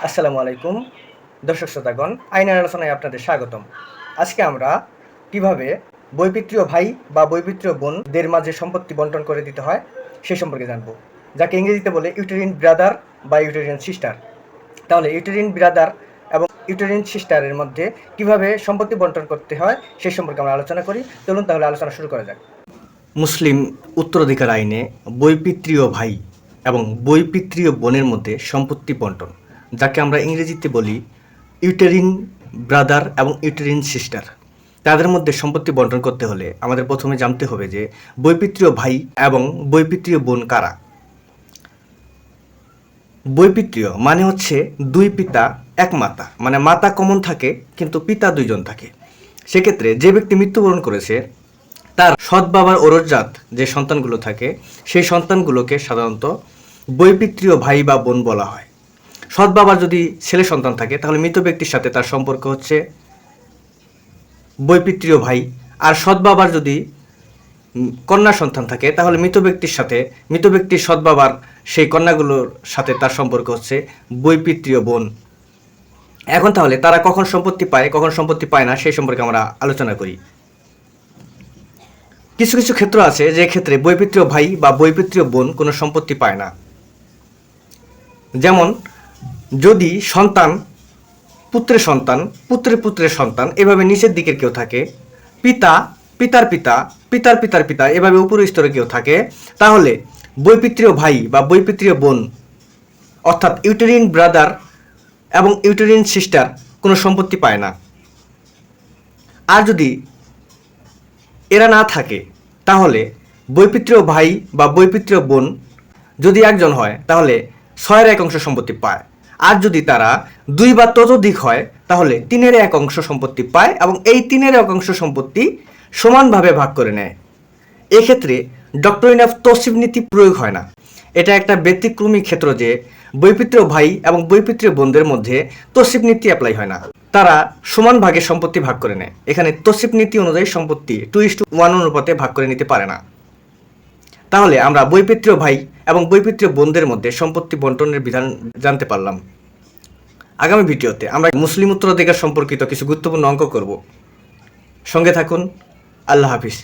আসসালামু আলাইকুম দর্শক শ্রোতাগণ, আইনের আলোচনায় আপনাদের স্বাগতম। আজকে আমরা কিভাবে বৈপিত্রীয় ভাই বা বৈপিত্রীয় বোনদের মাঝে সম্পত্তি বন্টন করে দিতে হয় সে সম্পর্কে জানবো, যাকে ইংরেজিতে বলে ইউটেরিন ব্রাদার বা ইউটেরিন সিস্টার। তাহলে ইউটেরিন ব্রাদার এবং ইউটেরিন সিস্টারের মধ্যে কিভাবে সম্পত্তি বন্টন করতে হয় সে সম্পর্কে আমরা আলোচনা করি। চলুন তাহলে আলোচনা শুরু করা যাক। মুসলিম উত্তরাধিকার আইনে বৈপিত্রীয় ভাই এবং বৈপিত্রীয় বোনের মধ্যে সম্পত্তি বন্টন, যাকে আমরা ইংরেজিতে বলি ইউটেরিন ব্রাদার এবং ইউটেরিন সিস্টার, তাদের মধ্যে সম্পত্তি বন্টন করতে হলে আমাদের প্রথমে জানতে হবে যে বৈপিত্রীয় ভাই এবং বৈপিত্রীয় বোন কারা। বৈপিত্রীয় মানে হচ্ছে দুই পিতা এক মাতা, মানে মাতা কমন থাকে কিন্তু পিতা দুইজন থাকে। সেক্ষেত্রে যে ব্যক্তি মৃত্যুবরণ করেছে তার সৎ বাবার ওরসজাত যে সন্তানগুলো থাকে সেই সন্তানগুলোকে সাধারণত বৈপিত্রীয় ভাই বা বোন বলা হয়। সৎ বাবার যদি ছেলে সন্তান থাকে তাহলে মৃত ব্যক্তির সাথে তার সম্পর্ক হচ্ছে বৈপিত্রীয় ভাই, আর সৎ বাবার যদি কন্যা সন্তান থাকে তাহলে মৃত ব্যক্তির সৎ বাবার সেই কন্যাগুলোর সাথে তার সম্পর্ক হচ্ছে বৈপিত্রীয় বোন। এখন তাহলে তারা কখন সম্পত্তি পায় কখন সম্পত্তি পায় না সেই সম্পর্কে আমরা আলোচনা করি। কিছু কিছু ক্ষেত্র আছে যে ক্ষেত্রে বৈপিত্রীয় ভাই বা বৈপিত্রীয় বোন কোনো সম্পত্তি পায় না। যেমন যদি সন্তান পুত্রের সন্তান পুত্রের সন্তান এভাবে নিচের দিকের কেউ থাকে, পিতা পিতার পিতা পিতার পিতার পিতা এভাবে উপর স্তরে কেউ থাকে, তাহলে বৈপিত্রীয় ভাই বা বৈপিত্রীয় বোন অর্থাৎ ইউটেরিন ব্রাদার এবং ইউটেরিন সিস্টার কোনো সম্পত্তি পায় না। আর যদি এরা না থাকে তাহলে বৈপিত্রীয় ভাই বা বৈপিত্রীয় বোন যদি একজন হয় তাহলে 6/1 সম্পত্তি পায়, আর যদি তারা 2 বা ততোধিক হয় তাহলে 3/1 সম্পত্তি পায় এবং এই 3/1 সম্পত্তি সমানভাবে ভাগ করে নেয়। এক্ষেত্রে ডক্টরিন অফ তসিব নীতি প্রয়োগ হয় না। এটা একটা ব্যতিক্রমী ক্ষেত্র যে বৈপিত্রীয় ভাই এবং বৈপিত্রীয় বোনদের মধ্যে তসিব নীতি অ্যাপ্লাই হয় না, তারা সমান ভাগে সম্পত্তি ভাগ করে নেয়। এখানে তসিব নীতি অনুযায়ী সম্পত্তি 2:1 অনুপাতে ভাগ করে নিতে পারে না। তাহলে আমরা বৈপিত্রীয় ভাই এবং বৈপিত্রীয় বোনদের মধ্যে সম্পত্তি বন্টনের বিধান জানতে পারলাম। আগামী ভিডিওতে আমরা মুসলিম উত্তরাধিকার সম্পর্কিত কিছু গুরুত্বপূর্ণ অঙ্ক করব। সঙ্গে থাকুন। আল্লাহ হাফিজ।